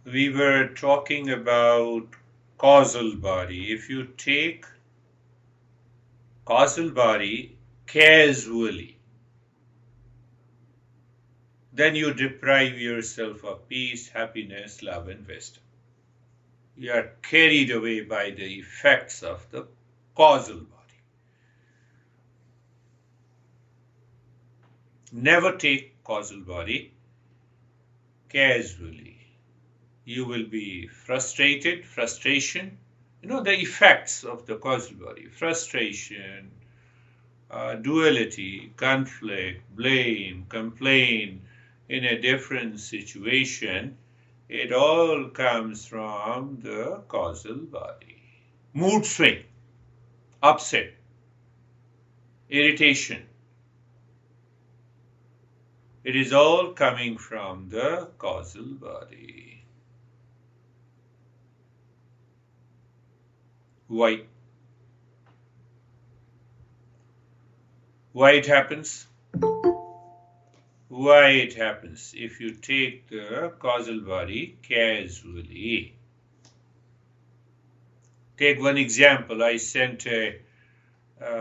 We were talking about causal body. If you take causal body casually, then you deprive yourself of peace, happiness, love, and wisdom. You are carried away by the effects of the causal body. Never take causal body casually. You will be frustration, the effects of the causal body, frustration, duality, conflict, blame, complain in a different situation, it all comes from the causal body. Mood swing, upset, irritation, it is all coming from the causal body. Why? Why it happens? Why it happens if you take the causal body casually. Take one example. I sent a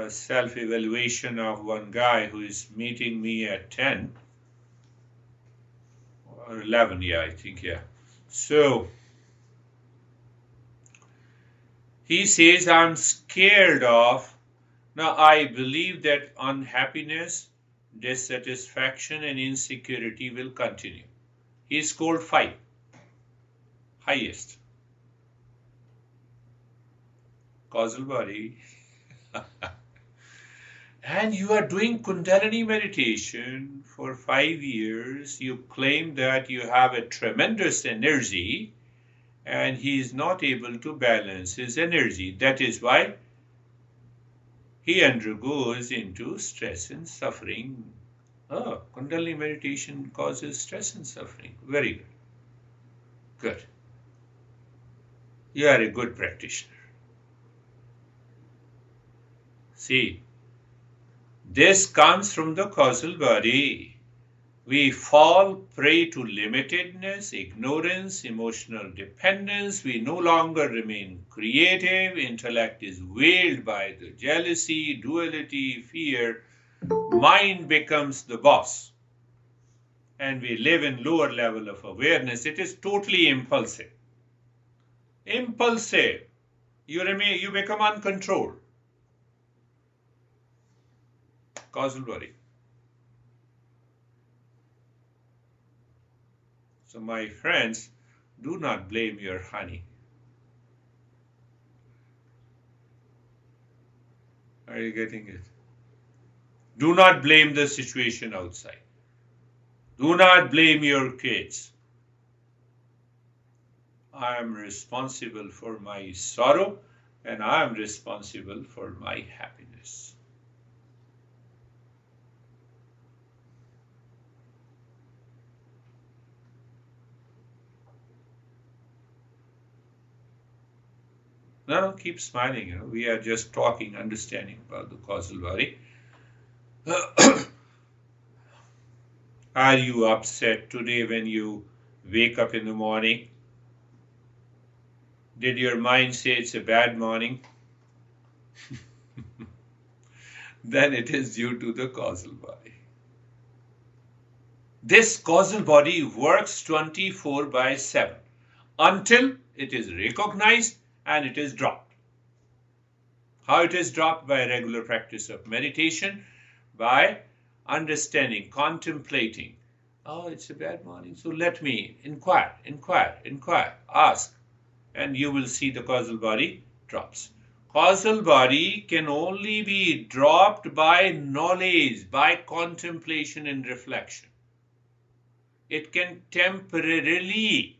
self-evaluation of one guy who is meeting me at 10 or 11, I think. So he says, I'm scared of, now I believe that unhappiness, dissatisfaction and insecurity will continue. He scored 5, highest. Causal body. And you are doing Kundalini meditation for 5 years. You claim that you have a tremendous energy and he is not able to balance his energy. That is why he undergoes into stress and suffering. Oh, Kundalini meditation causes stress and suffering. Very good. Good. You are a good practitioner. See, this comes from the causal body. We fall prey to limitedness, ignorance, emotional dependence. We no longer remain creative. Intellect is veiled by the jealousy, duality, fear. Mind becomes the boss. And we live in lower level of awareness. It is totally impulsive. Impulsive. You become uncontrolled. Causal body. So my friends, do not blame your honey. Are you getting it? Do not blame the situation outside. Do not blame your kids. I am responsible for my sorrow and I am responsible for my happiness. No, keep smiling. We are just talking, understanding about the causal body. Are you upset today when you wake up in the morning? Did your mind say it's a bad morning? Then it is due to the causal body. This causal body works 24/7 until it is recognized and it is dropped. How it is dropped? By regular practice of meditation, by understanding, contemplating. Oh, it's a bad morning, so let me inquire, ask, and you will see the causal body drops. Causal body can only be dropped by knowledge, by contemplation and reflection. It can temporarily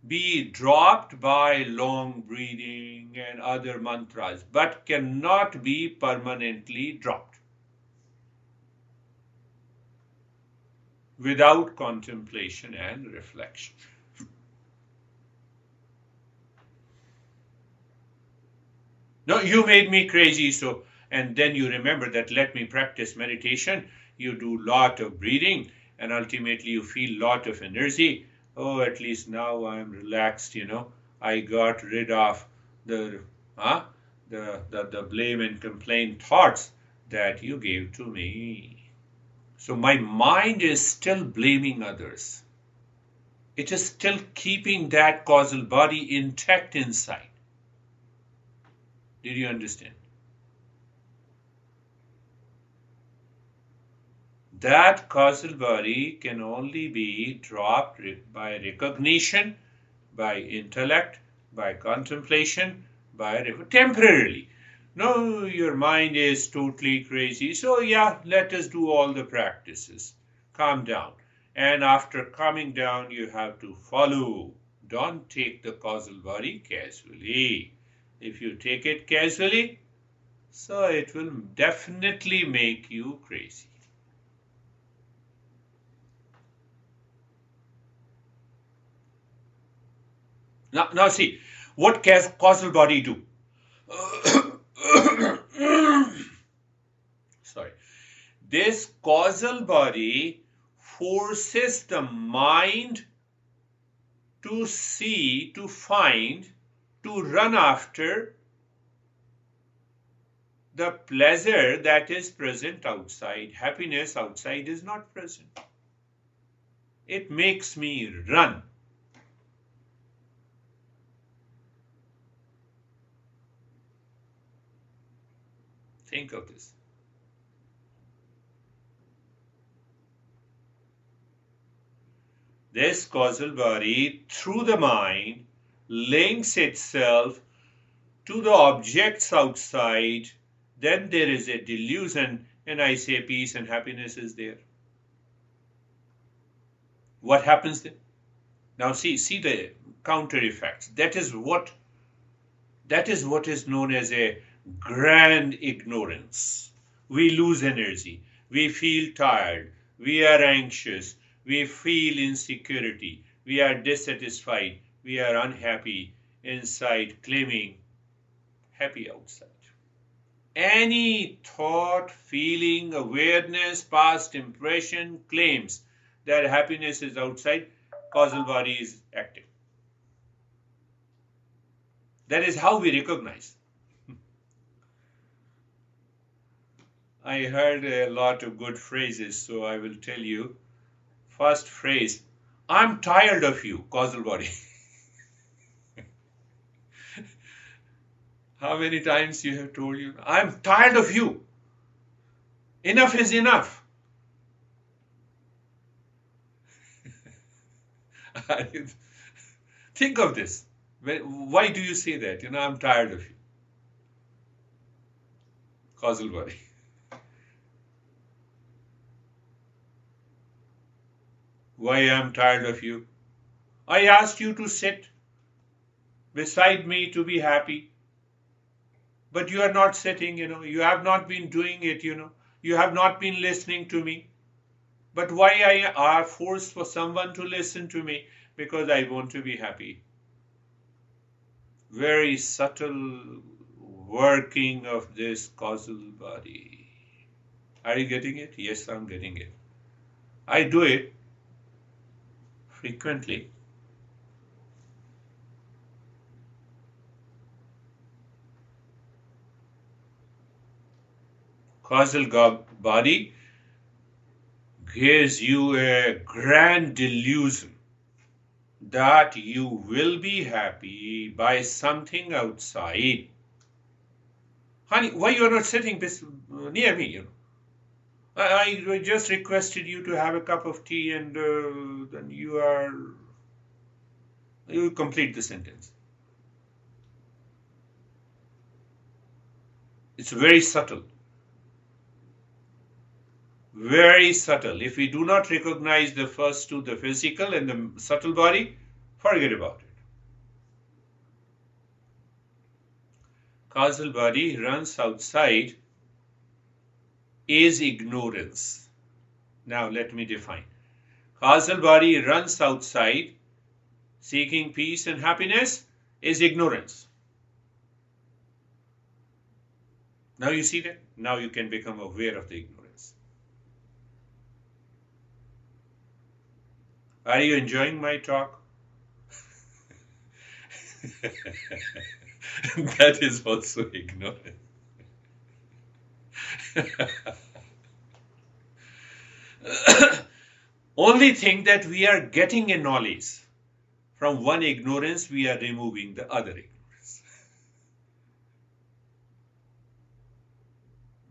be dropped by long breathing and other mantras, but cannot be permanently dropped without contemplation and reflection. No, you made me crazy, so, and then you remember that let me practice meditation. You do lot of breathing, and ultimately you feel lot of energy. Oh, at least now I'm relaxed, I got rid of the the blame and complaint thoughts that you gave to me. So my mind is still blaming others. It is still keeping that causal body intact inside. Did you understand? That causal body can only be dropped by recognition, by intellect, by contemplation, temporarily. No, your mind is totally crazy. So yeah, let us do all the practices. Calm down. And after calming down, you have to follow. Don't take the causal body casually. If you take it casually, so it will definitely make you crazy. Now see, what causal body do? Sorry. This causal body forces the mind to see, to find, to run after the pleasure that is present outside. Happiness outside is not present. It makes me run. Think of this. This causal body, through the mind, links itself to the objects outside. Then there is a delusion, and I say peace and happiness is there. What happens then? Now see the counter effects. That is what is known as a grand ignorance. We lose energy. We feel tired. We are anxious. We feel insecurity. We are dissatisfied. We are unhappy inside, claiming happy outside. Any thought, feeling, awareness, past impression claims that happiness is outside, causal body is active. That is how we recognize. I heard a lot of good phrases, so I will tell you. First phrase, I'm tired of you, causal body. How many times you have told you, I'm tired of you. Enough is enough. Think of this. Why do you say that? I'm tired of you. Causal body. Why I'm tired of you? I asked you to sit beside me to be happy. But you are not sitting, you have not been doing it, you have not been listening to me. But why I are forced for someone to listen to me? Because I want to be happy. Very subtle working of this causal body. Are you getting it? Yes, I'm getting it. I do it frequently. Causal body gives you a grand delusion that you will be happy by something outside. Honey, why you are not sitting near me? I just requested you to have a cup of tea, and then you complete the sentence. It's very subtle. Very subtle. If we do not recognize the first two, the physical and the subtle body, forget about it. Causal body runs outside is ignorance. Now let me define. Causal body runs outside seeking peace and happiness is ignorance. Now you see that? Now you can become aware of the ignorance. Are you enjoying my talk? That is also ignorance. Only thing that we are getting a knowledge. From one ignorance, we are removing the other ignorance.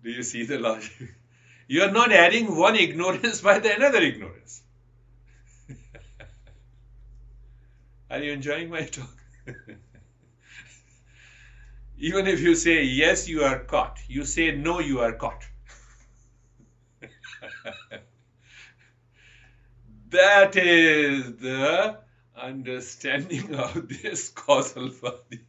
Do you see the logic? You are not adding one ignorance by the another ignorance. Are you enjoying my talk? Even if you say yes, you are caught. You say no, you are caught. That is the understanding of this causal body.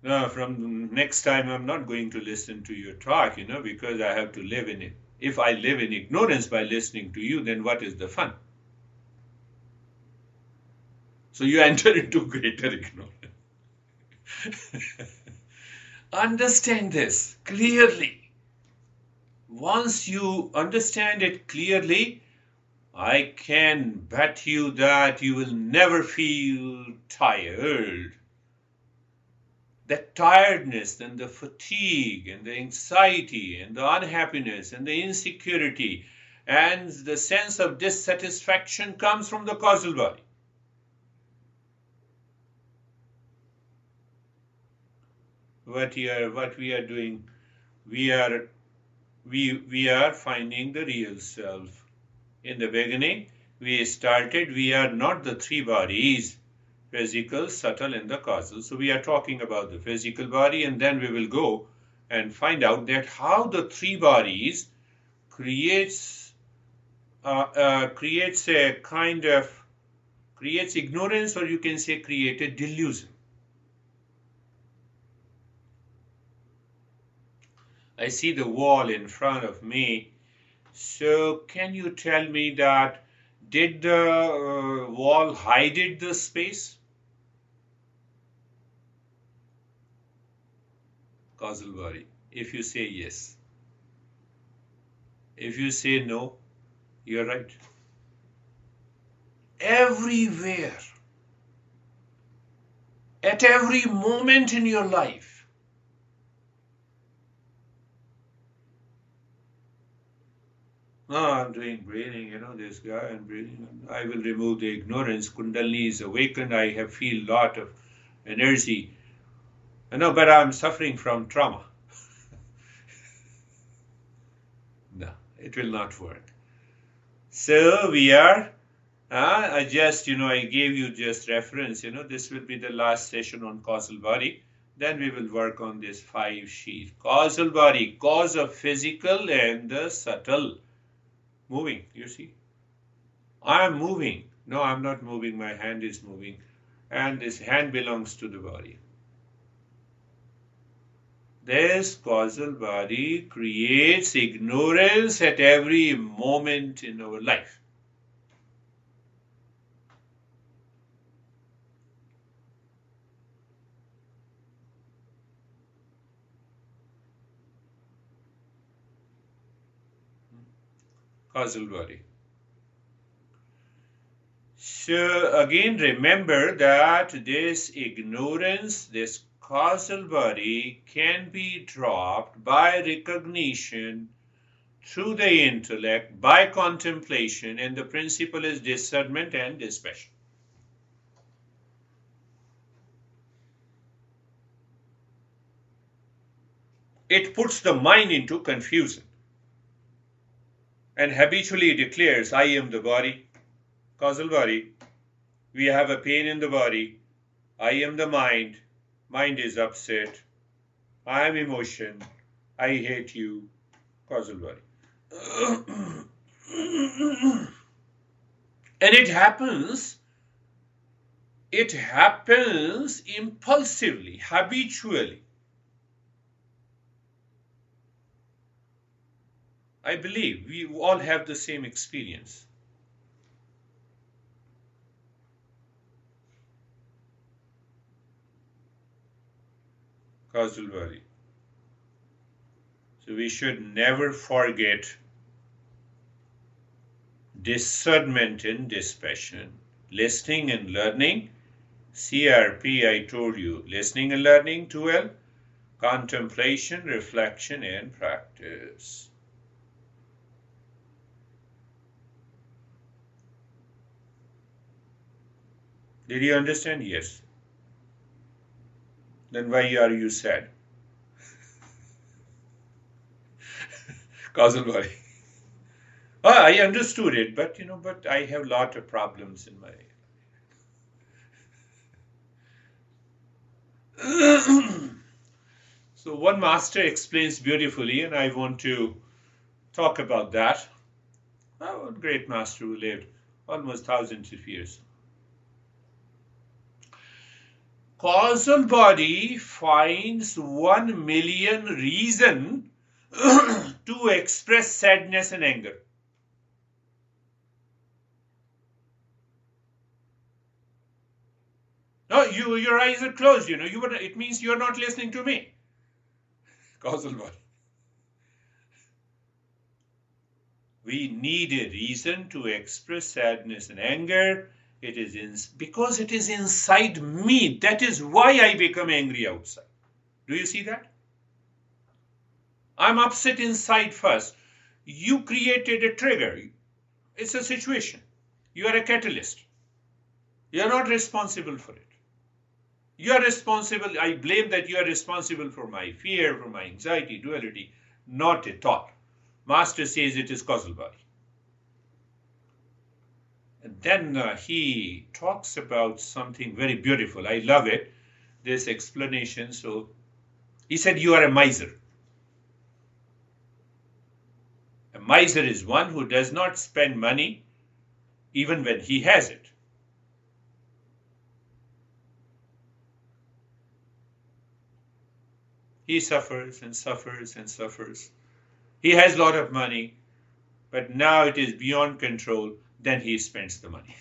Now, from next time, I'm not going to listen to your talk, because I have to live in it. If I live in ignorance by listening to you, then what is the fun? So you enter into greater ignorance. Understand this clearly. Once you understand it clearly, I can bet you that you will never feel tired. That tiredness and the fatigue and the anxiety and the unhappiness and the insecurity and the sense of dissatisfaction comes from the causal body. What we are doing, we are finding the real self. In the beginning, we are not the three bodies, physical, subtle, and the causal. So we are talking about the physical body, and then we will go and find out that how the three bodies creates ignorance, or you can say create a delusion. I see the wall in front of me. So can you tell me that did the wall hide the space? Causal body. If you say yes. If you say no, you're right. Everywhere, at every moment in your life, I'm doing breathing, this guy, I'm breathing. I will remove the ignorance. Kundalini is awakened. I have feel lot of energy. But I'm suffering from trauma. No, it will not work. So we are, I gave you just reference, this will be the last session on causal body. Then we will work on this 5 sheets. Causal body, cause of physical and the subtle. Moving, you see. I am moving. No, I'm not moving. My hand is moving. And this hand belongs to the body. This causal body creates ignorance at every moment in our life. Causal body. So again, remember that this ignorance, this causal body can be dropped by recognition through the intellect, by contemplation, and the principle is discernment and dispassion. It puts the mind into confusion and habitually declares, I am the body, causal body. We have a pain in the body. I am the mind. Mind is upset. I am emotion. I hate you. Causal body. And it happens impulsively, habitually. I believe we all have the same experience. causal body. So we should never forget discernment and dispassion, listening and learning. CRP, I told you, listening and learning, 12, contemplation, reflection, and practice. Did you understand? Yes. Then why are you sad? Causal body. Oh, I understood it, but but I have a lot of problems in my. So one master explains beautifully, and I want to talk about that. Oh, a great master who lived almost thousands of years. Causal body finds 1,000,000 reason to express sadness and anger. No, your eyes are closed. It means you're not listening to me. Causal body. We need a reason to express sadness and anger. Because it is inside me. That is why I become angry outside. Do you see that? I'm upset inside first. You created a trigger. It's a situation. You are a catalyst. You are not responsible for it. You are responsible. I blame that you are responsible for my fear, for my anxiety, duality. Not at all. Master says it is causal body. And then he talks about something very beautiful. I love it, this explanation. So he said, you are a miser. A miser is one who does not spend money even when he has it. He suffers and suffers and suffers. He has a lot of money, but now it is beyond control. Then he spends the money.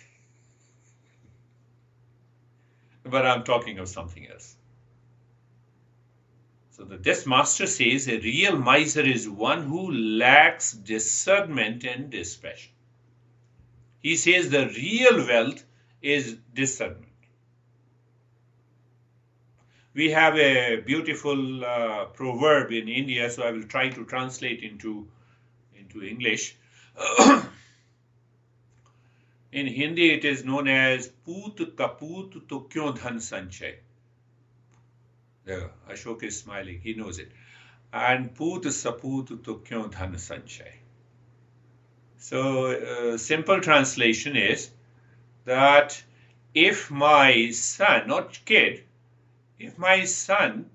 But I'm talking of something else. So this master says a real miser is one who lacks discernment and dispassion. He says the real wealth is discernment. We have a beautiful proverb in India, so I will try to translate into English. In Hindi, it is known as Poot Kaput to Kyon Dhan Sanchay. There, Ashok is smiling. He knows it. And Poot Saput to Kyon Dhan Sanchay. So, simple translation is that if my son, not kid, if my son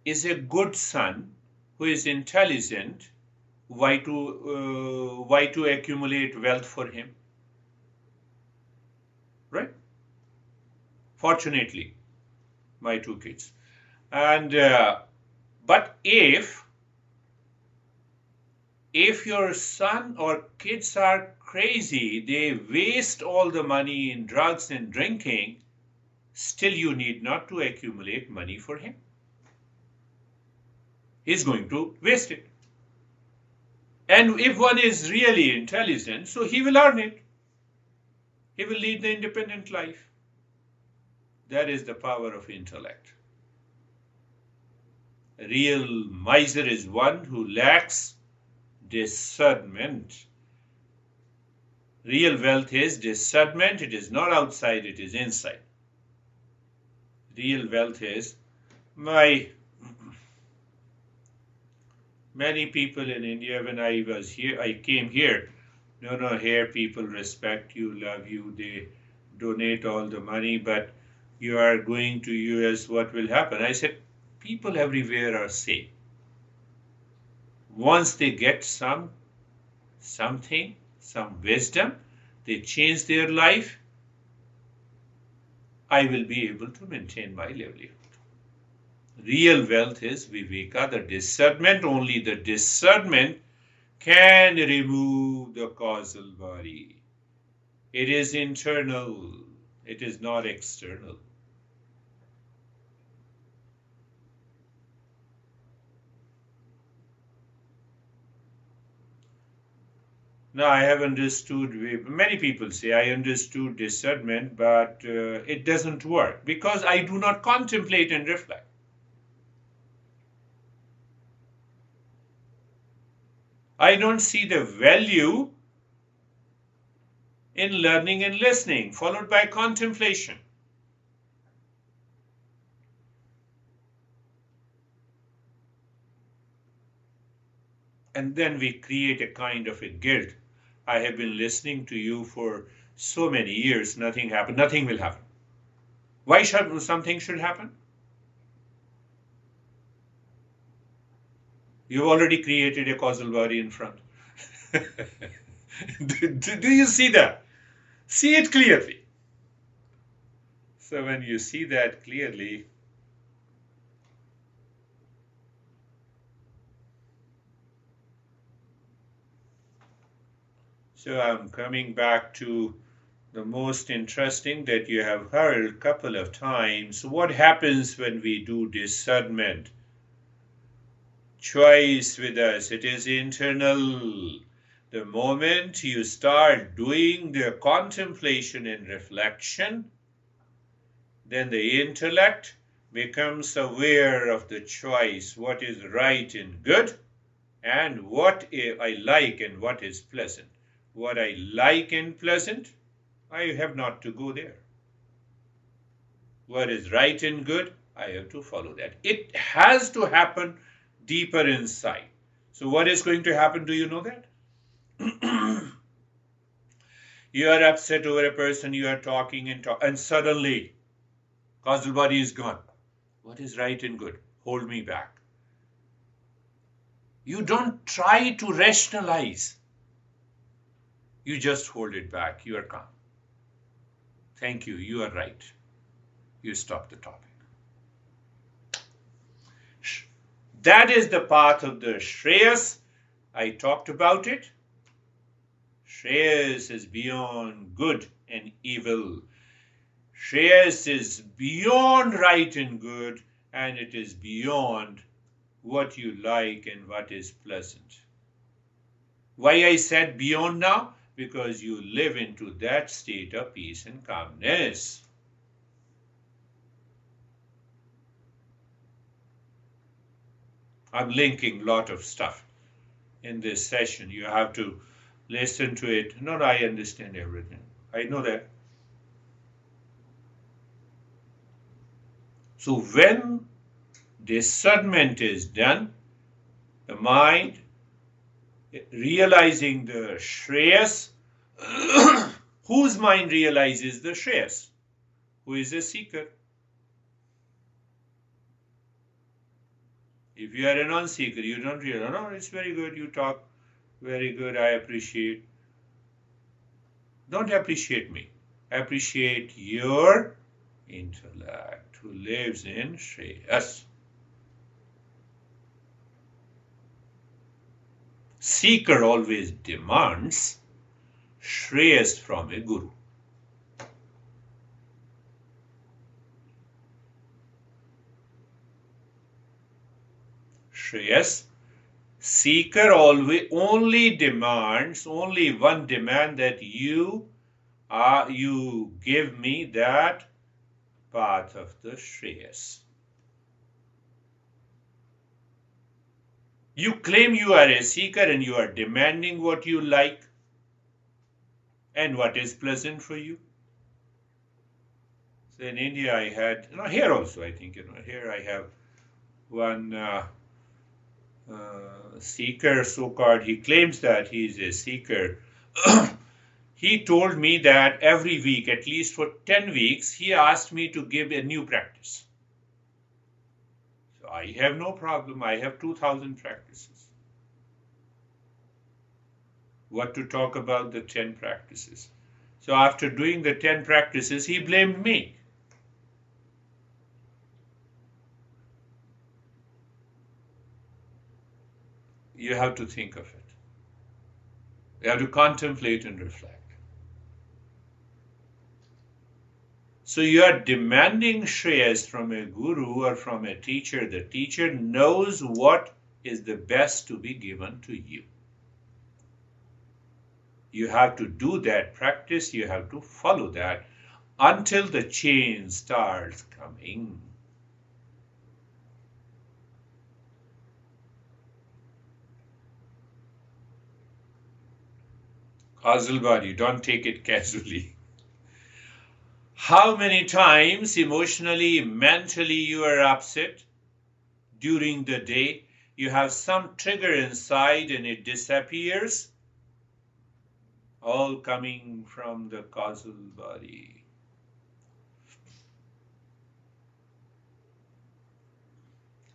is a good son who is intelligent, why to accumulate wealth for him? Right? Fortunately, my two kids. And but if your son or kids are crazy, they waste all the money in drugs and drinking, still you need not to accumulate money for him. He's going to waste it. And if one is really intelligent, so he will earn it. He will lead the independent life. That is the power of intellect. A real miser is one who lacks discernment. Real wealth is discernment. It is not outside, it is inside. Real wealth is many people in India, when I was here, I came here. No, here people respect you, love you, they donate all the money, but you are going to US, what will happen? I said, people everywhere are same. Once they get something, some wisdom, they change their life, I will be able to maintain my livelihood. Real wealth is viveka, the discernment. Only the discernment can remove the causal body. It is internal. It is not external. No, I have understood. Many people say I understood discernment, but it doesn't work because I do not contemplate and reflect. I don't see the value in learning and listening, followed by contemplation. And then we create a kind of a guilt. I have been listening to you for so many years, nothing happened, nothing will happen. Why should something should happen? You've already created a causal body in front. Do you see that? See it clearly. So when you see that clearly, so I'm coming back to the most interesting that you have heard a couple of times. What happens when we do discernment? Choice with us, it is internal. The moment you start doing the contemplation and reflection, then the intellect becomes aware of the choice, what is right and good, and what I like and what is pleasant. What I like and pleasant, I have not to go there. What is right and good, I have to follow that. It has to happen deeper inside. So what is going to happen? Do you know that? You are upset over a person, you are talking and suddenly causal body is gone. What is right and good? Hold me back. You don't try to rationalize. You just hold it back. You are calm. Thank you. You are right. You stop the topic. That is the path of the Shreyas. I talked about it. Shreyas is beyond good and evil. Shreyas is beyond right and good, and it is beyond what you like and what is pleasant. Why I said beyond now? Because you live into that state of peace and calmness. I'm linking a lot of stuff in this session. You have to listen to it. Not I understand everything. I know that. So when discernment is done, the mind realizing the Shreyas, whose mind realizes the Shreyas? Who is a seeker? If you are a non-seeker, you don't realize, no, it's very good, you talk very good, I appreciate. Don't appreciate me. Appreciate your intellect who lives in Shreyas. Seeker always demands Shreyas from a guru. Shreyas, seeker always only demands, only one demand, that you give me that path of the Shreyas. You claim you are a seeker and you are demanding what you like and what is pleasant for you. So in India I had, here also I think, here I have one seeker, so-called. He claims that he is a seeker. He told me that every week, at least for 10 weeks, he asked me to give a new practice. So I have no problem. I have 2,000 practices. What to talk about the 10 practices? So after doing the 10 practices, he blamed me. You have to think of it. You have to contemplate and reflect. So you are demanding Shreyas from a guru or from a teacher. The teacher knows what is the best to be given to you. You have to do that practice, you have to follow that until the change starts coming. Causal body, don't take it casually. How many times emotionally, mentally you are upset during the day? You have some trigger inside and it disappears, all coming from the causal body.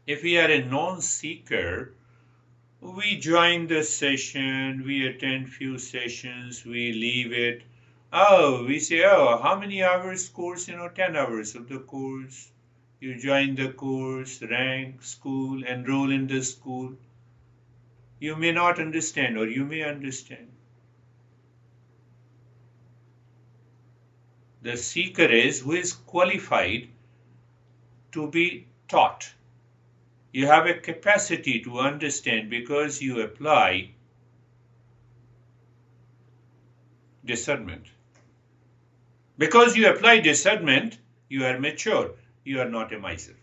If we are a non-seeker, we join the session, we attend few sessions, we leave it. Oh, we say, oh, how many hours course? 10 hours of the course. You join the course, rank, school, enroll in the school. You may not understand or you may understand. The seeker is who is qualified to be taught. You have a capacity to understand because you apply discernment. Because you apply discernment, you are mature. You are not a miser.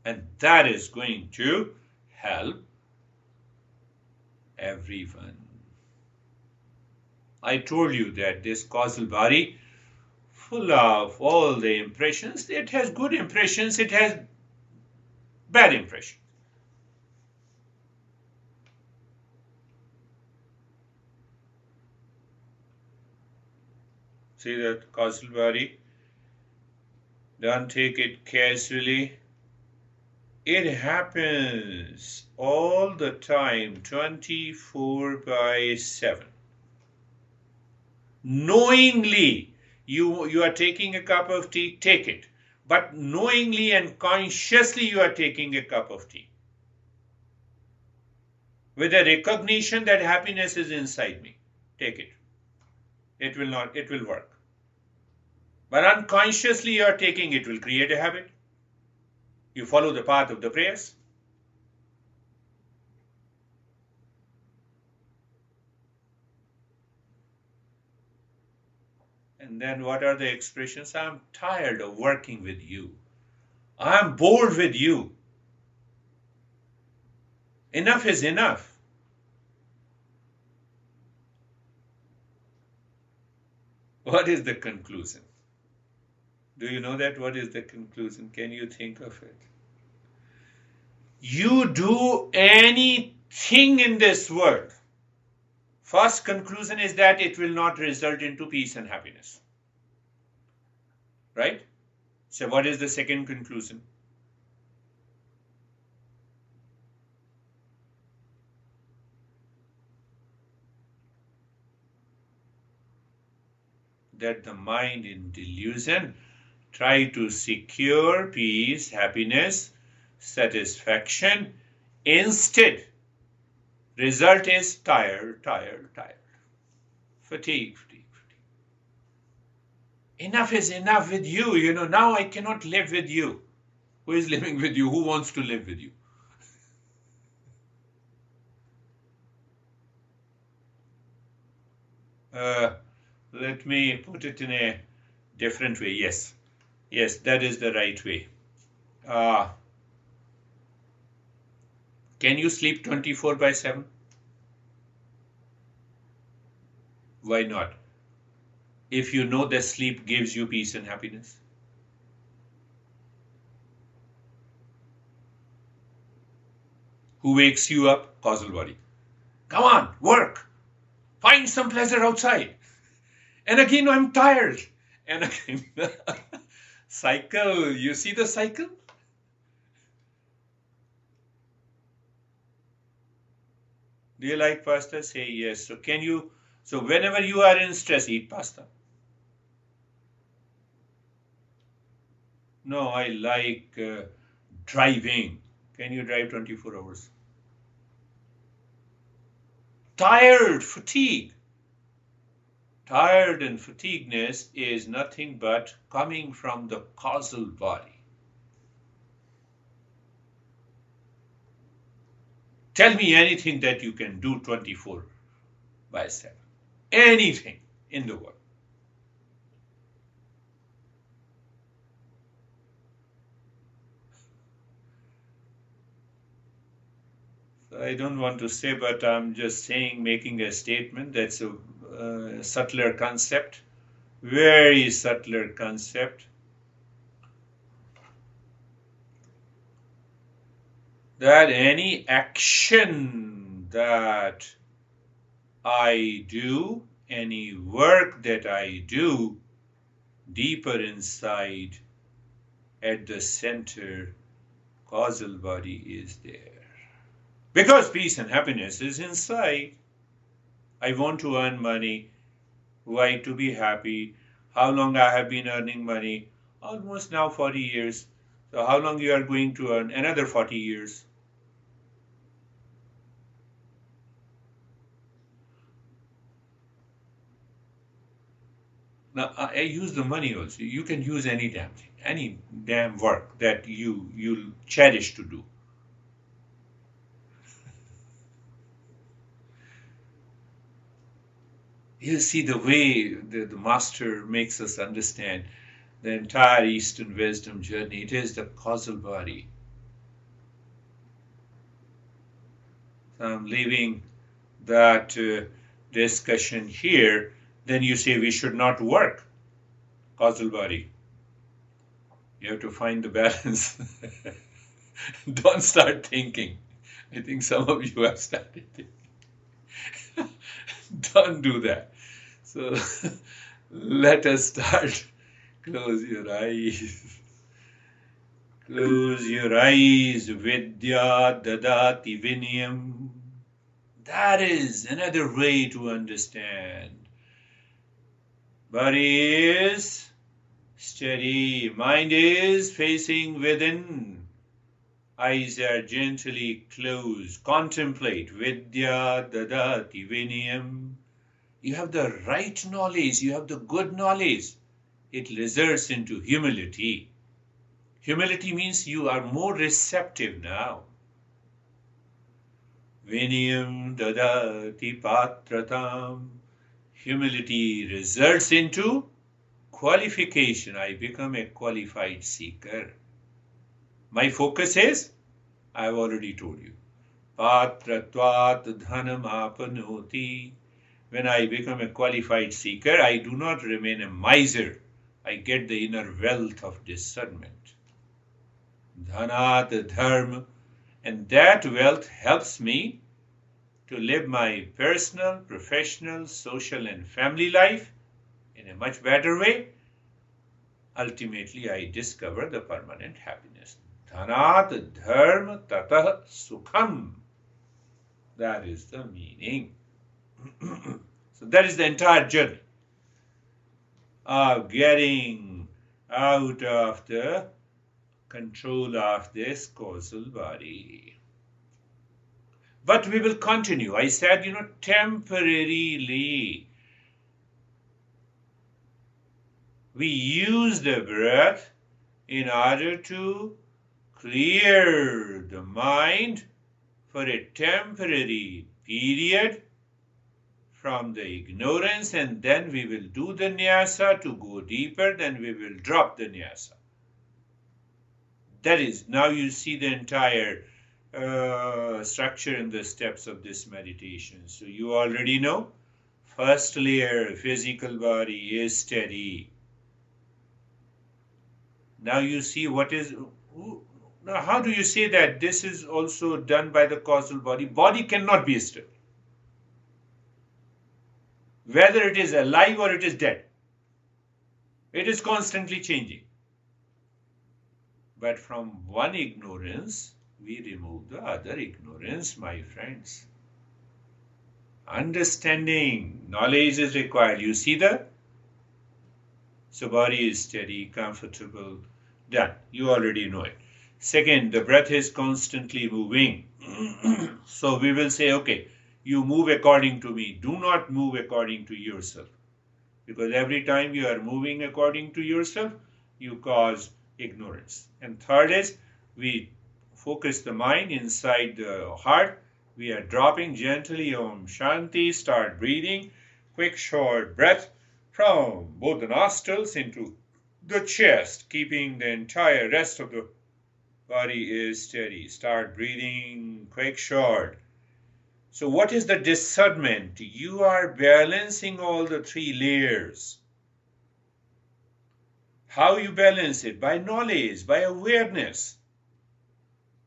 And that is going to help everyone. I told you that this causal body, full of all the impressions, it has good impressions, it has bad impressions. See that causal body? Don't take it casually. It happens all the time, 24/7. Knowingly, you are taking a cup of tea, take it. But knowingly and consciously you are taking a cup of tea. With a recognition that happiness is inside me, take it. It will work. But unconsciously you are taking it, will create a habit. You follow the path of the prayers. And then what are the expressions? I'm tired of working with you. I'm bored with you. Enough is enough. What is the conclusion? Do you know that? What is the conclusion? Can you think of it? You do anything in this world. First conclusion is that it will not result into peace and happiness. Right? So what is the second conclusion? That the mind in delusion try to secure peace, happiness, satisfaction. Instead, result is tired. Fatigue. Enough is enough with you. Now I cannot live with you. Who is living with you? Who wants to live with you? Let me put it in a different way. Yes, that is the right way. Can you sleep 24/7? Why not? If you know that sleep gives you peace and happiness. Who wakes you up? Causal body. Come on, work. Find some pleasure outside. And again, I'm tired. And again, cycle. You see the cycle? Do you like pasta? Say yes. So whenever you are in stress, eat pasta. No, I like driving. Can you drive 24 hours? Tired, fatigue. Tired and fatigueness is nothing but coming from the causal body. Tell me anything that you can do 24/7. Anything in the world. I don't want to say, but I'm just saying, making a statement that's a subtler concept, very subtler concept. That any action that I do, any work that I do, deeper inside, at the center, causal body is there. Because peace and happiness is inside. I want to earn money. Why? To be happy. How long I have been earning money? Almost now 40 years. So how long you are going to earn? Another 40 years. Now, I use the money also. You can use any damn thing, any damn work that you cherish to do. You see the way the master makes us understand the entire Eastern wisdom journey. It is the causal body. So I'm leaving that discussion here. Then you say we should not work. Causal body. You have to find the balance. Don't start thinking. I think some of you have started thinking. Don't do that. So let us start. Close your eyes. Close your eyes. Vidya dadati vinayam. That is another way to understand. Body is steady. Mind is facing within. Eyes are gently closed. Contemplate. Vidya dadati vinayam. You have the right knowledge. You have the good knowledge. It results into humility. Humility means you are more receptive now. Vinayam dadati patratam. Humility results into qualification. I become a qualified seeker. My focus is, I've already told you, patratvat dhanam apanoti. When I become a qualified seeker, I do not remain a miser. I get the inner wealth of discernment. Dhanat dharma. And that wealth helps me to live my personal, professional, social, and family life in a much better way. Ultimately, I discover the permanent happiness. Dhanat dharma tatah sukham. That is the meaning. So that is the entire journey of getting out of the control of this causal body. But we will continue. I said, temporarily. We use the breath in order to clear the mind for a temporary period from the ignorance, and then we will do the nyasa to go deeper, then we will drop the nyasa. That is, now you see the entire structure and the steps of this meditation. So you already know, first layer, physical body is steady. Now you see what is, now how do you say that this is also done by the causal body? Body cannot be still. Whether it is alive or it is dead. It is constantly changing. But from one ignorance, we remove the other ignorance, my friends. Understanding, knowledge is required. You see that? So body is steady, comfortable, done. You already know it. Second, the breath is constantly moving. So we will say, okay, you move according to me. Do not move according to yourself. Because every time you are moving according to yourself, you cause ignorance. And third is, we focus the mind inside the heart We are dropping gently Om Shanti. Start breathing. Quick short breath from both the nostrils into the chest, keeping the entire rest of the body is steady. Start breathing quick short. So what is the discernment? You are balancing all the three layers. How you balance it? By knowledge, by awareness.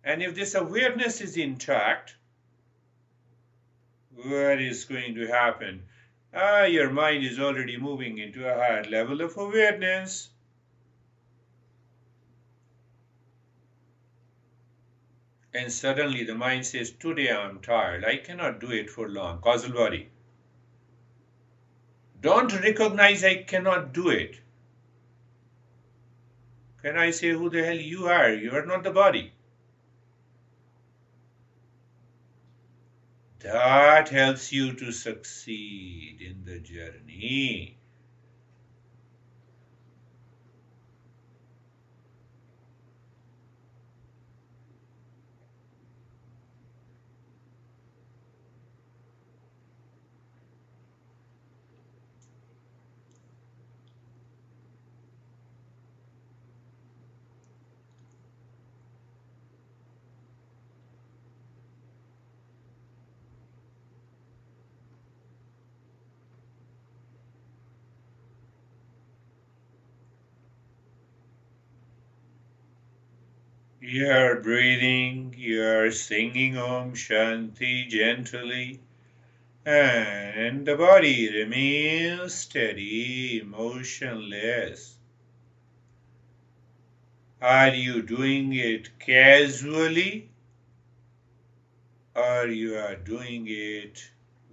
And if this awareness is intact, what is going to happen? Your mind is already moving into a higher level of awareness. And suddenly the mind says, today I'm tired. I cannot do it for long. Causal body. Don't recognize I cannot do it. Can I say who the hell you are? You are not the body. That helps you to succeed in the journey. You're breathing, you're singing Om Shanti gently, and the body remains steady, motionless. Are you doing it casually, or you are doing it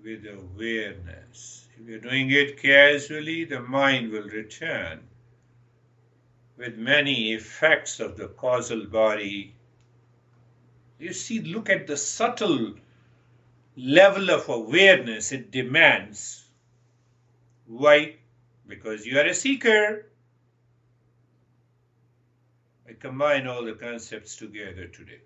with awareness? If you're doing it casually, the mind will return with many effects of the causal body. You see, look at the subtle level of awareness it demands. Why? Because you are a seeker. I combine all the concepts together today.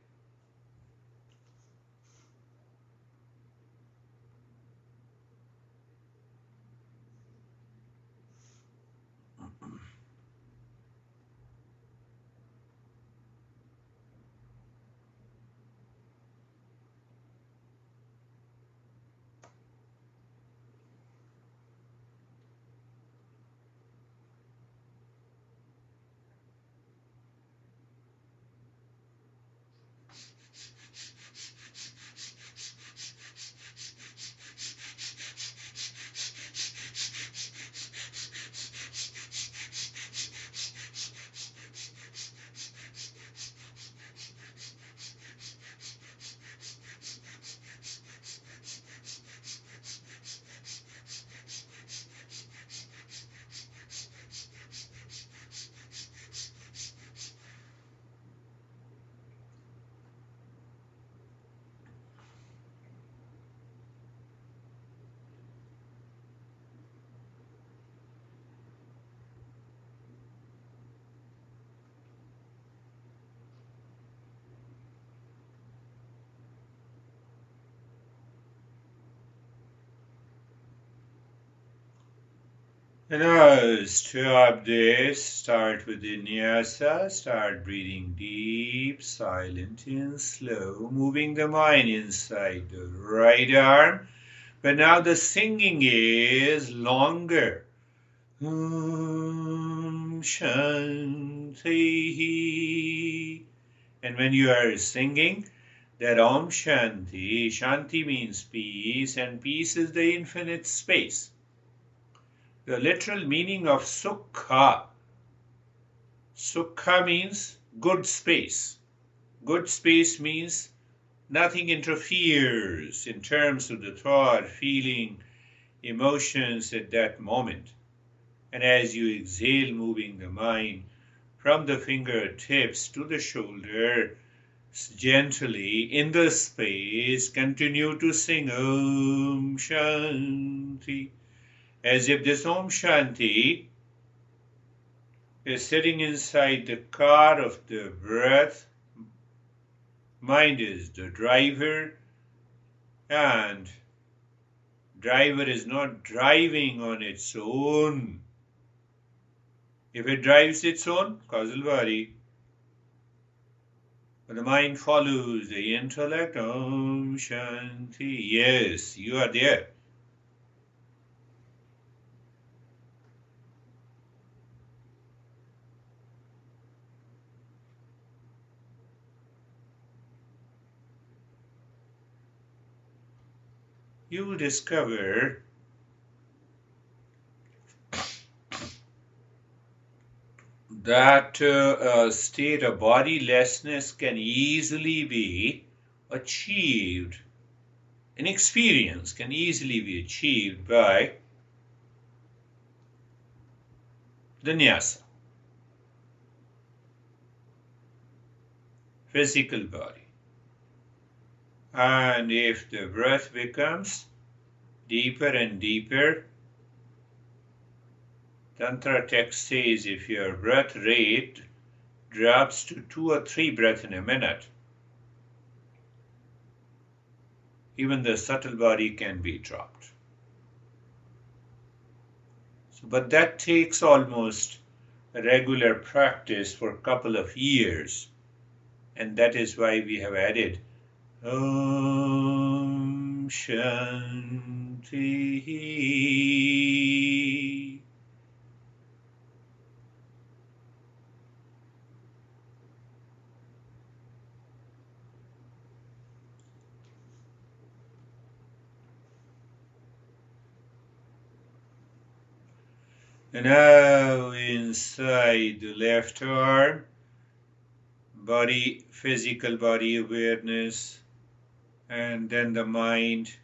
Now stop this, start with vinyasa, start breathing deep, silent and slow, moving the mind inside the right arm. But now the singing is longer. Om Shanti. And when you are singing that Om Shanti, Shanti means peace, and peace is the infinite space. The literal meaning of Sukha. Sukha means good space. Good space means nothing interferes in terms of the thought, feeling, emotions at that moment. And as you exhale, moving the mind from the fingertips to the shoulder, gently in the space, continue to sing Om Shanti. As if this Om Shanti is sitting inside the car of the breath. Mind is the driver, And driver is not driving on its own. If it drives its own, causal body, but the mind follows the intellect, Om Shanti. Yes, you are there. You will discover that a state of bodilessness can easily be achieved. An experience can easily be achieved by the nyasa, physical body. And if the breath becomes deeper and deeper, Tantra text says if your breath rate drops to 2 or 3 breaths in a minute, even the subtle body can be dropped. But that takes almost a regular practice for a couple of years, and that is why we have added Om Shanti. And now inside the left arm, body, physical body awareness, and then the mind.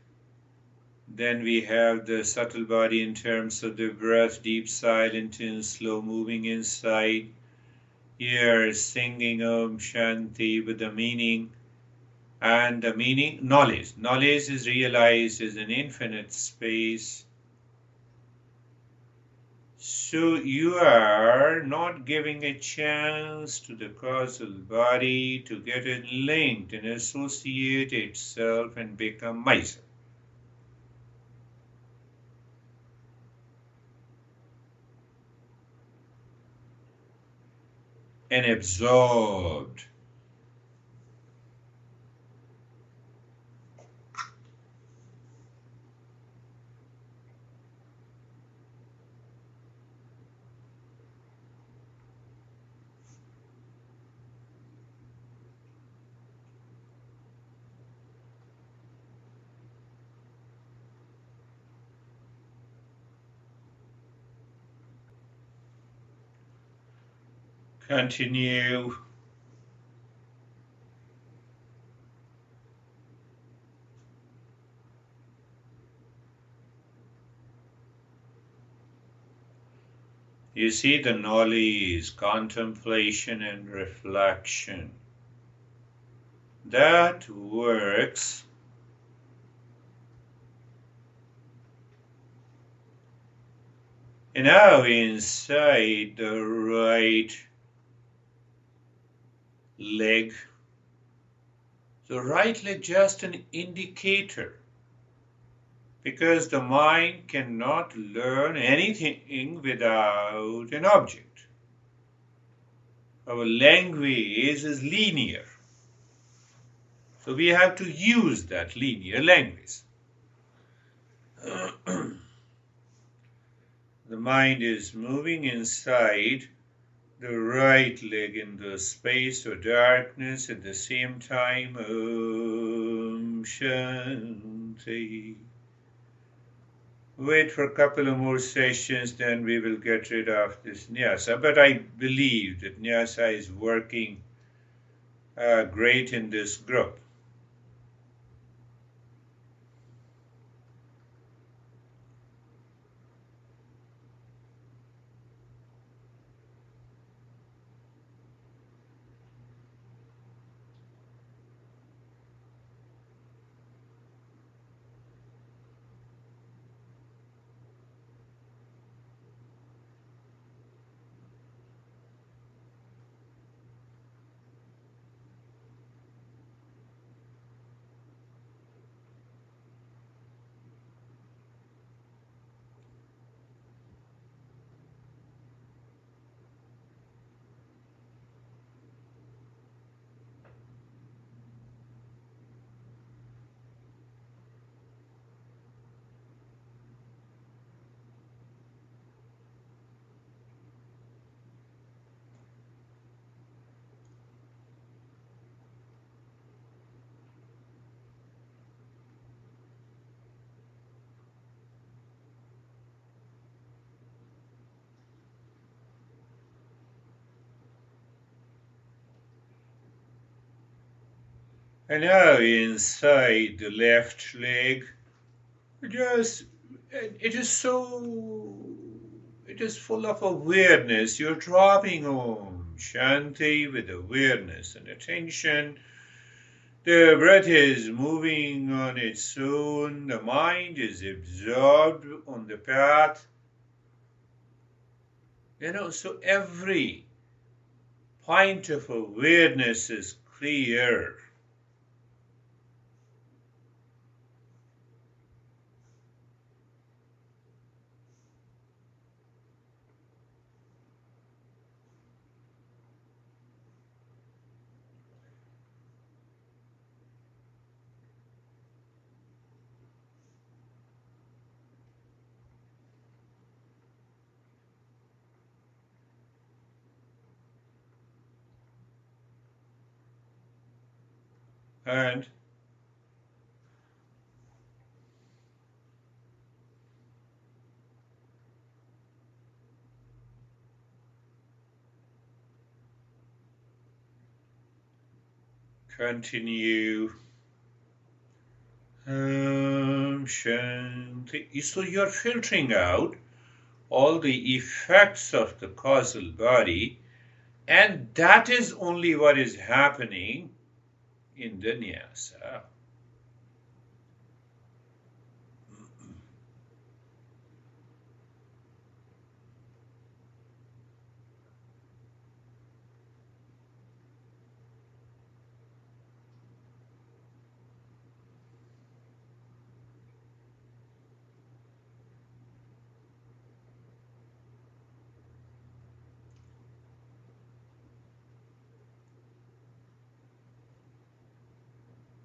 Then we have the subtle body in terms of the breath, deep, silent, and slow moving inside. Here singing Om Shanti with the meaning. And the meaning, knowledge. Knowledge is realized as an infinite space. So you are not giving a chance to the causal body to get it linked and associate itself and become myself. And absorbed. Continue. You see, the knowledge, contemplation, and reflection. That works and now inside the right leg. The right leg just an indicator, because the mind cannot learn anything without an object. Our language is linear, so we have to use that linear language. The mind is moving inside the right leg in the space of darkness at the same time. Om Shanti. Wait for a couple of more sessions, then we will get rid of this nyasa. But I believe that nyasa is working great in this group. And now inside the left leg, just it is full of awareness. You're dropping Om Shanti with awareness and attention. The breath is moving on its own. The mind is absorbed on the path. So every point of awareness is clear. And continue. Shanti. So you're filtering out all the effects of the causal body, and that is only what is happening in the nyasa.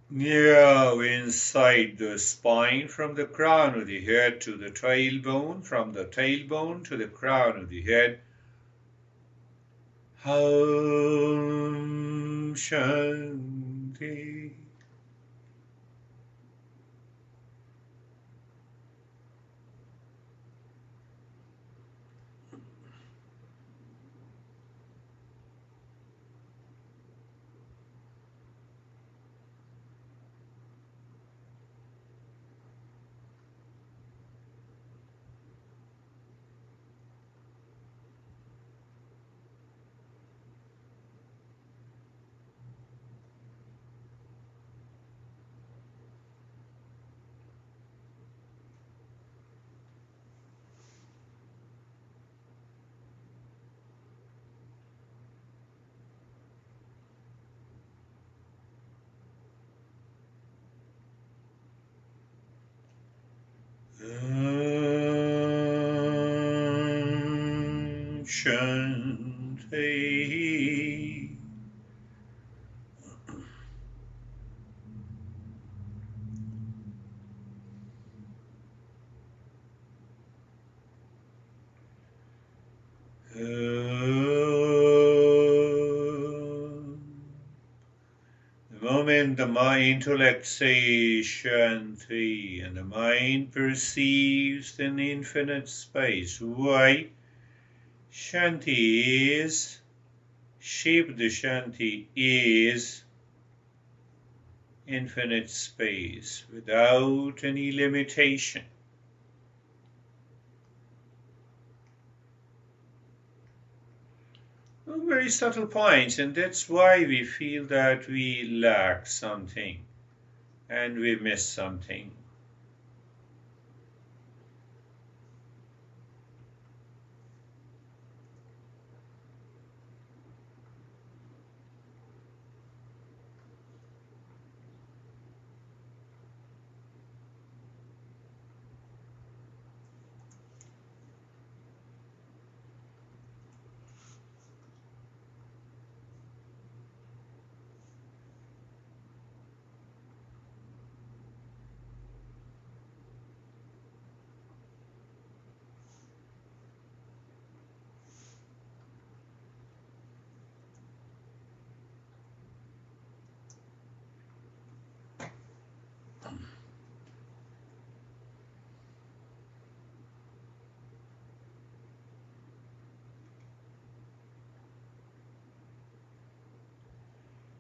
Now inside the spine, from the crown of the head to the tailbone, from the tailbone to the crown of the head. Om Shanti. Shanti. The moment the intellect says Shanti and the mind perceives an infinite space, why? Shanti is, Shivd Shanti is infinite space without any limitation. Very subtle points, and that's why we feel that we lack something and we miss something.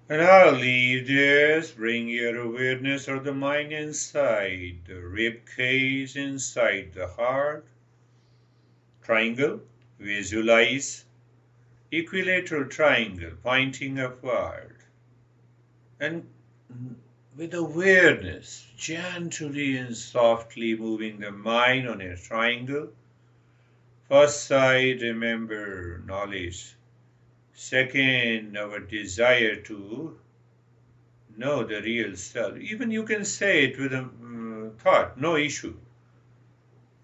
And now leave this, bring your awareness or the mind inside the rib cage, inside the heart. Triangle, visualize equilateral triangle pointing upward. And with awareness, gently and softly moving the mind on a triangle. First side, remember knowledge. Second, our desire to know the real self. Even you can say it with a thought, no issue.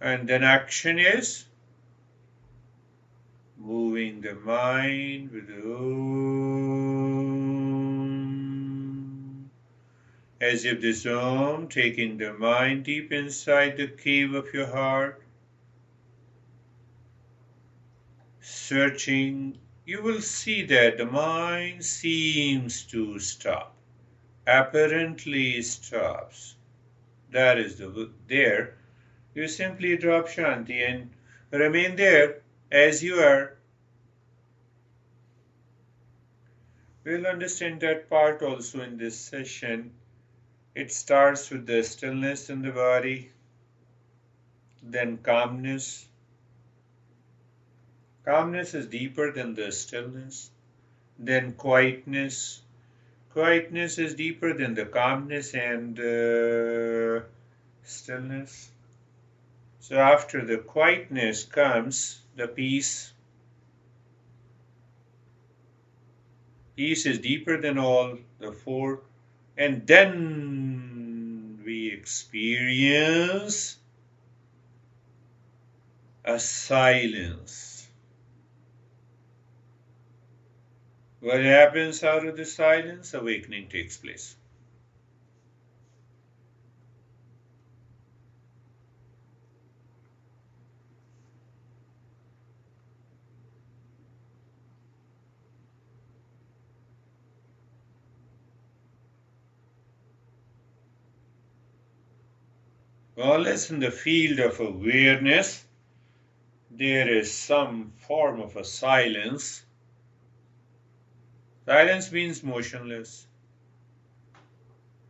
And then action is moving the mind with Om. As if this Om taking the mind deep inside the cave of your heart, searching, you will see that the mind seems to stop, apparently stops. That is there. You simply drop Shanti and remain there as you are. We'll understand that part also in this session. It starts with the stillness in the body, then calmness. Calmness is deeper than the stillness. Then quietness. Quietness is deeper than the calmness and stillness. So after the quietness comes the peace. Peace is deeper than all the four. And then we experience a silence. What happens out of the silence? Awakening takes place. Unless in the field of awareness there is some form of a silence. Silence means motionless.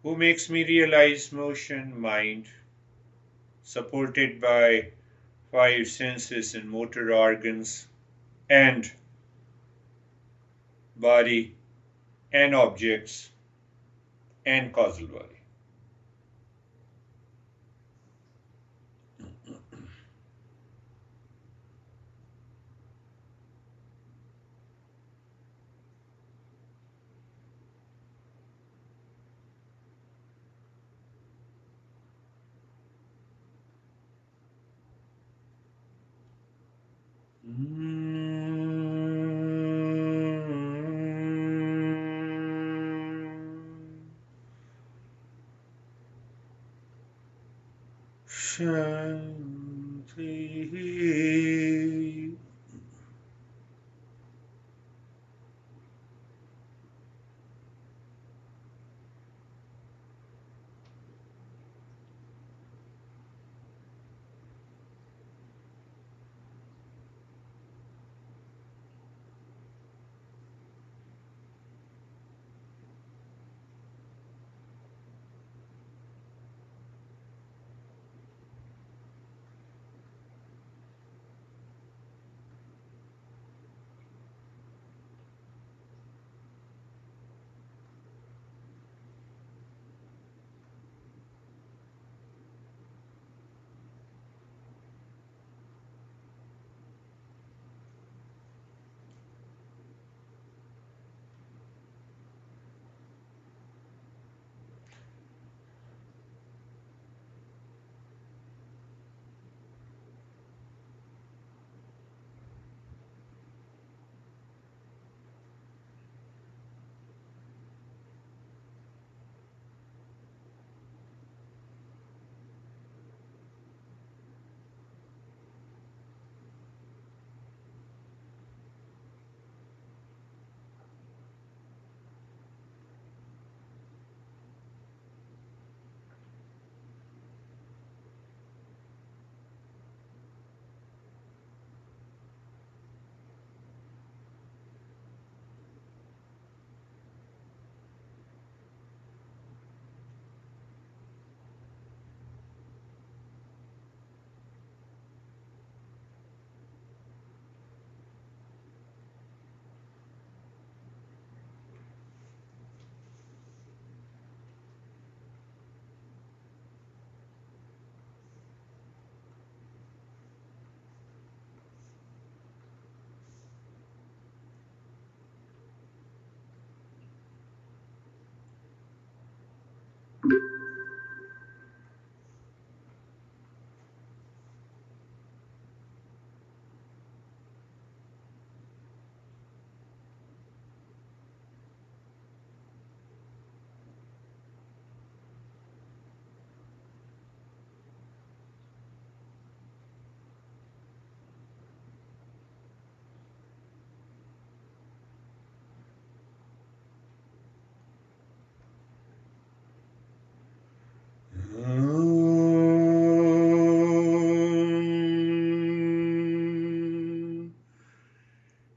Who makes me realize motion? Mind, supported by five senses and motor organs, and body, and objects, and causal body. Shanti.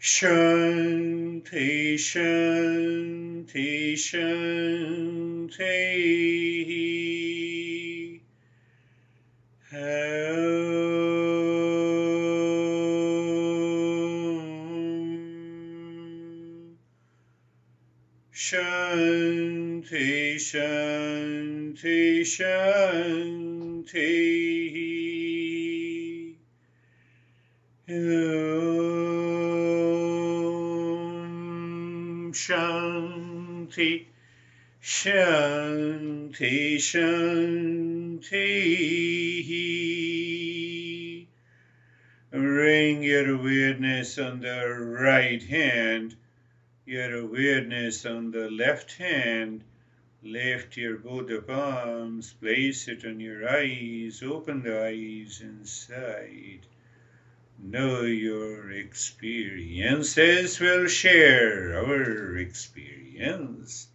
Shanti, Shanti, Shanti. Shanti, Shanti, Shanti. Shanti, Shanti, Shanti. Bring your awareness on the right hand, your awareness on the left hand. Lift your both of arms, place it on your eyes, open the eyes inside. Know your experiences, will share our experience.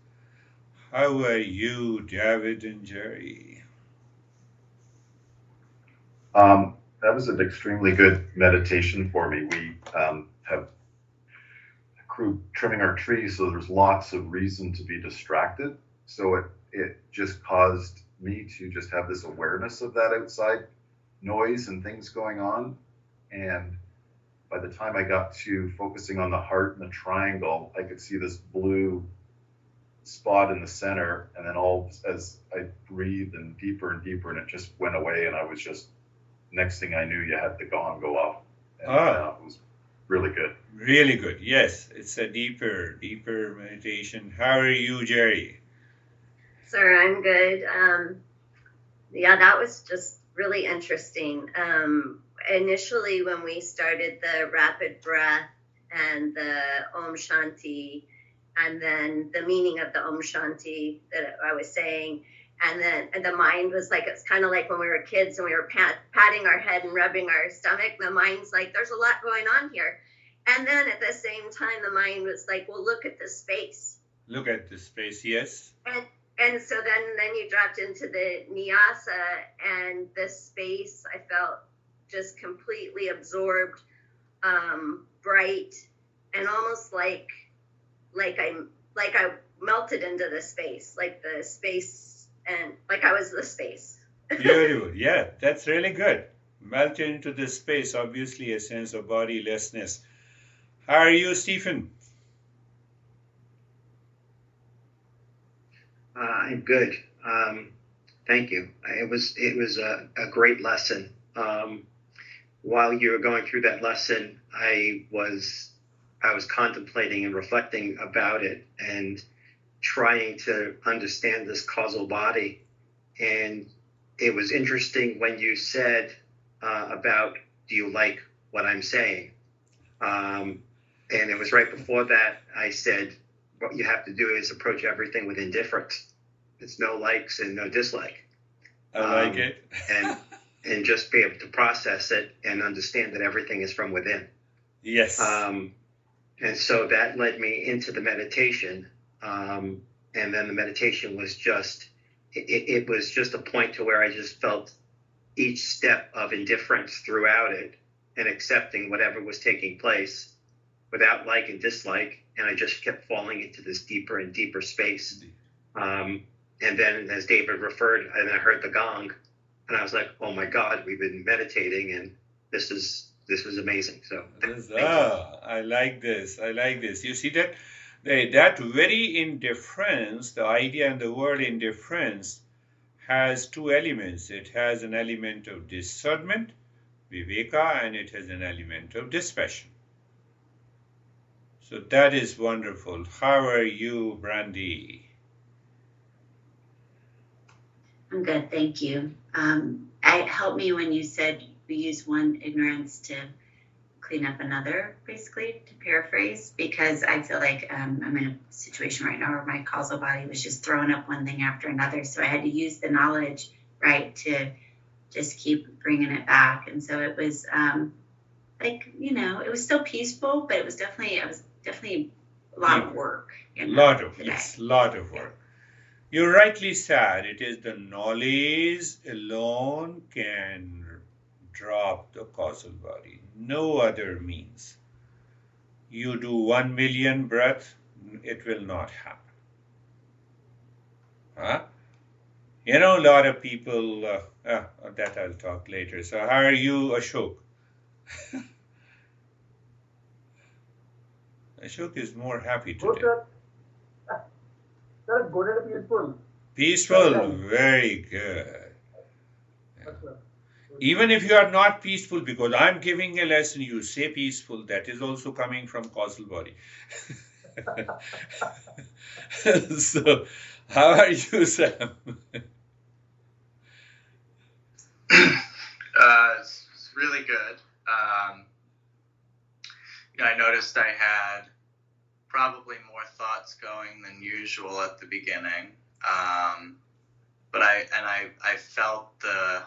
How are you, David and Jerry? That was an extremely good meditation for me. We have a crew trimming our trees, so there's lots of reason to be distracted. So it just caused me to just have this awareness of that outside noise and things going on. And by the time I got to focusing on the heart and the triangle, I could see this blue spot in the center. And then all as I breathed and deeper, and it just went away. And I was just, next thing I knew, you had the gong go off. And it was really good. Really good. Yes, it's a deeper meditation. How are you, Jerry? Sir, I'm good. Yeah, that was just really interesting. Initially, when we started the rapid breath and the Om Shanti, and then the meaning of the Om Shanti that I was saying, and then the mind was like, it's kind of like when we were kids and we were patting our head and rubbing our stomach. The mind's like, there's a lot going on here. And then at the same time, the mind was like, well, look at the space. Look at the space, yes. And so then you dropped into the Nyasa, and the space I felt just completely absorbed, bright, and almost like I melted into the space, like the space, and like I was the space. Beautiful. Yeah, that's really good. Melted into the space, obviously a sense of bodilessness. How are you, Stephen? I'm good. Thank you. It was a great lesson. While you were going through that lesson, I was contemplating and reflecting about it and trying to understand this causal body. And it was interesting when you said about, do you like what I'm saying? And it was right before that I said, what you have to do is approach everything with indifference. It's no likes and no dislike. I like it. and just be able to process it and understand that everything is from within. Yes. And so that led me into the meditation. And then the meditation was just, it was just a point to where I just felt each step of indifference throughout it and accepting whatever was taking place without like and dislike. And I just kept falling into this deeper and deeper space. And then as David referred, and I heard the gong, and I was like, oh my God, we've been meditating, and this is amazing. So I like this. You see that very indifference, the idea and the word indifference, has two elements. It has an element of discernment, viveka, and it has an element of dispassion. So that is wonderful. How are you, Brandy? I'm good, thank you. It helped me when you said we use one ignorance to clean up another, basically, to paraphrase, because I feel like I'm in a situation right now where my causal body was just throwing up one thing after another. So I had to use the knowledge, right, to just keep bringing it back. And so it was it was still peaceful, but it was definitely a lot of work. Lot of work. You rightly said, it is the knowledge alone can drop the causal body. No other means. you do 1 million breaths, it will not happen. Huh? You know, a lot of people, that I'll talk later. So how are you, Ashok? Ashok is more happy today. Good, sir. Good and peaceful. Peaceful, very good. Sir. Even if you are not peaceful, because I'm giving a lesson, you say peaceful, that is also coming from causal body. So, how are you, Sam? It's really good. I noticed I had probably more thoughts going than usual at the beginning, but I felt the,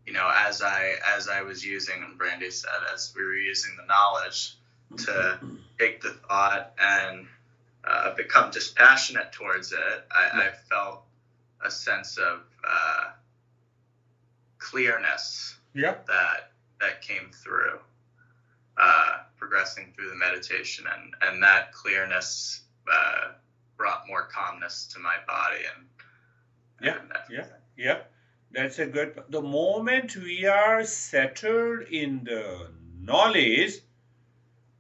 as I was using, and Brandy said, as we were using the knowledge to take the thought and become dispassionate towards it, I felt a sense of clearness that came through progressing through the meditation, and that clearness brought more calmness to my body Yeah, that's a good. The moment we are settled in the knowledge,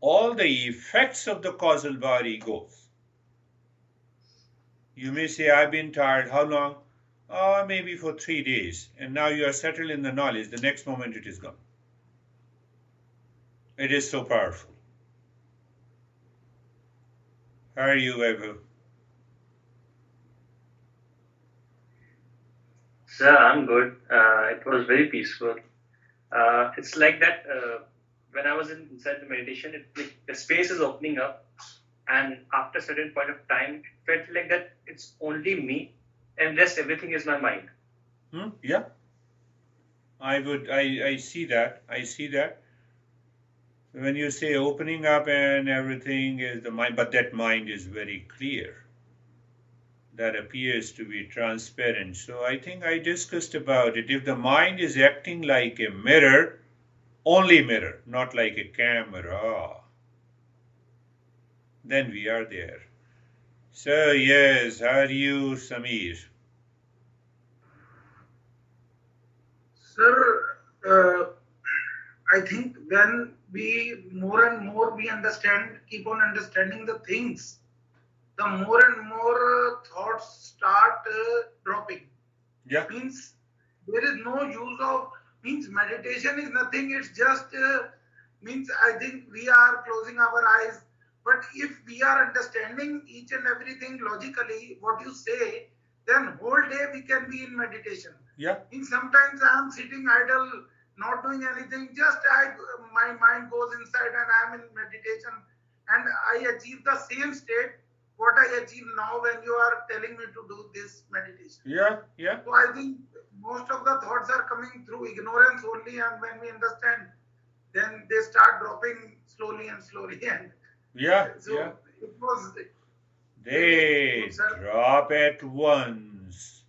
all the effects of the causal body goes. You may say, I've been tired. How long? Maybe for 3 days. And now you are settled in the knowledge. The next moment it is gone. It is so powerful. How are you, Vaibhav? Sir, I'm good. It was very peaceful. It's like that when I was inside the meditation, the space is opening up, and after a certain point of time, it felt like that it's only me, and rest everything is my mind. Yeah. I see that. I see that. When you say opening up and everything is the mind, but that mind is very clear. That appears to be transparent. So I think I discussed about it. If the mind is acting like a mirror, only mirror, not like a camera, then we are there. So yes, how are you, Samir? Sir, I think when we more and more we keep on understanding the things, the more and more thoughts start dropping. Yeah. Means there is no use of, means meditation is nothing, it's just, means I think we are closing our eyes. But if we are understanding each and everything logically, what you say, then whole day we can be in meditation. Yeah. Means sometimes I am sitting idle, not doing anything, just my mind goes inside and I am in meditation, and I achieve the same state what I achieve now when you are telling me to do this meditation. Yeah. So I think most of the thoughts are coming through ignorance only, and when we understand, then they start dropping slowly and slowly. And it was. They drop at once.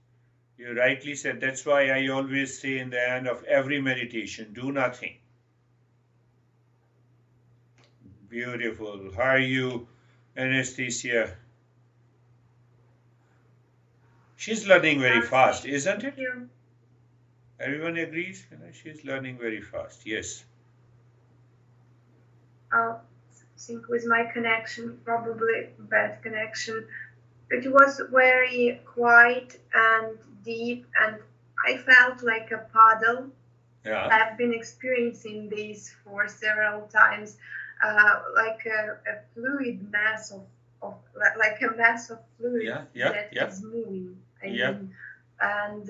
You rightly said. That's why I always say in the end of every meditation, do nothing. Beautiful. How are you, Anastasia? She's learning very fast, isn't it? Everyone agrees? She's learning very fast. Yes. I think with my connection, probably bad connection. It was very quiet and deep, and I felt like a puddle. Yeah. I've been experiencing this for several times, like a fluid mass like a mass of fluid that is moving. I mean, and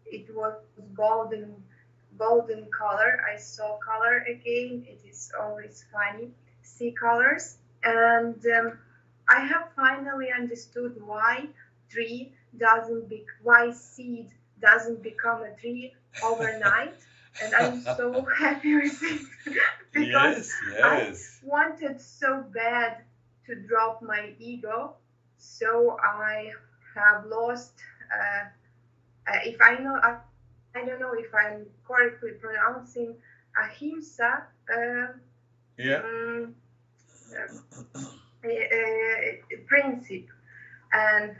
it was golden color. I saw color again. It is always funny, see colors. And I have finally understood why why seed doesn't become a tree overnight. And I'm so happy with it because I wanted so bad to drop my ego. So I have lost, if I know, I don't know if I'm correctly pronouncing ahimsa. Yeah. Principle, and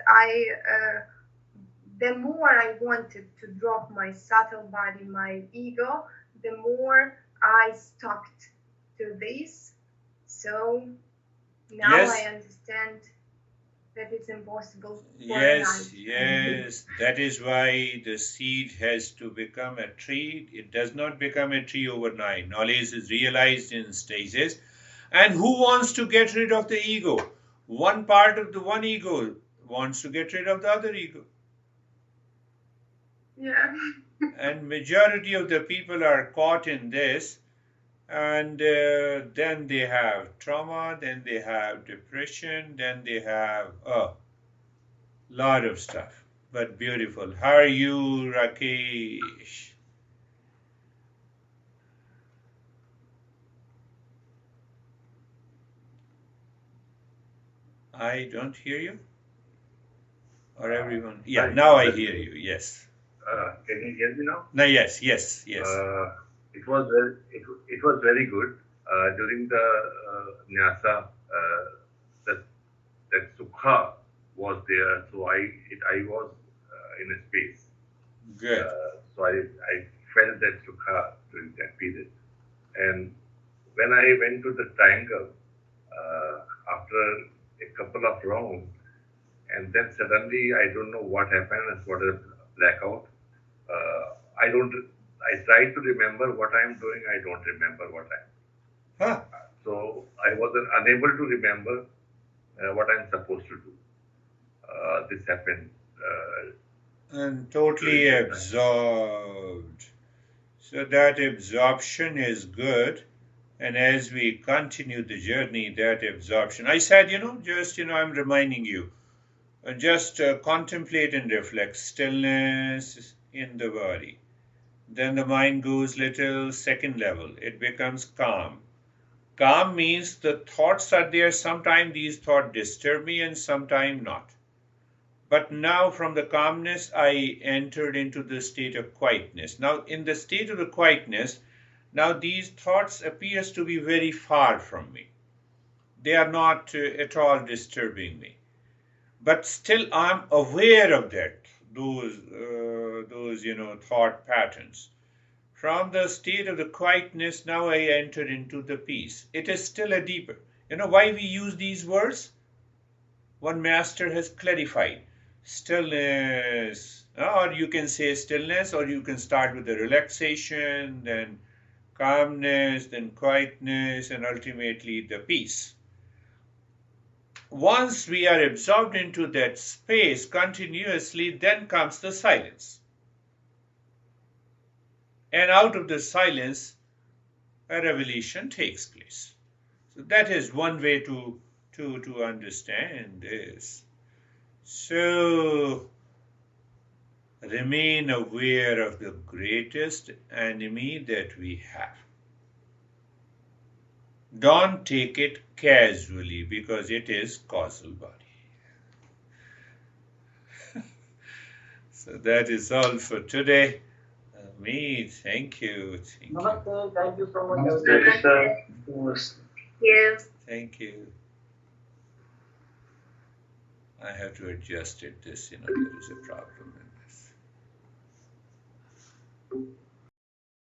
the more I wanted to drop my subtle body, my ego, the more I stuck to this. So now Yes. I understand that it's impossible for Yes, life. yes. That is why the seed has to become a tree. It does not become a tree overnight. Knowledge is realized in stages. And who wants to get rid of the ego? One part of the one ego wants to get rid of the other ego. Yeah. And majority of the people are caught in this. And then they have trauma, then they have depression, then they have a lot of stuff. But beautiful. How are you, Rakesh? I don't hear you. Or everyone? Yeah, now I hear you. Yes. Can you hear me now? No, yes. It was very good during the Nyasa. That sukha was there, so I was in a space. Good. So I felt that sukha during that period, and when I went to the triangle after a couple of rounds, and then suddenly I don't know what happened. It's what a blackout. I don't. I try to remember what I'm doing. I don't remember what I'm. Huh. So I was unable to remember what I'm supposed to do. This happened. And totally absorbed. So that absorption is good. And as we continue the journey, that absorption, I said, I'm reminding you, just contemplate and reflect stillness in the body. Then the mind goes little second level. It becomes calm. Calm means the thoughts are there. Sometimes these thoughts disturb me and sometimes not. But now from the calmness, I entered into the state of quietness. Now in the state of the quietness, now these thoughts appears to be very far from me. They are not at all disturbing me. But still I'm aware of that, those thought patterns. From the state of the quietness, now I enter into the peace. It is still a deeper. You know why we use these words? One master has clarified. Stillness, or you can say stillness, or you can start with the relaxation, then calmness, then quietness, and ultimately the peace. Once we are absorbed into that space continuously, then comes the silence. And out of the silence, a revelation takes place. So that is one way to understand this. So remain aware of the greatest enemy that we have. Don't take it casually because it is causal body. So that is all for today. Me, thank you. Namaste. Thank you so much. Thank you. I have to adjust it. There is a problem in this.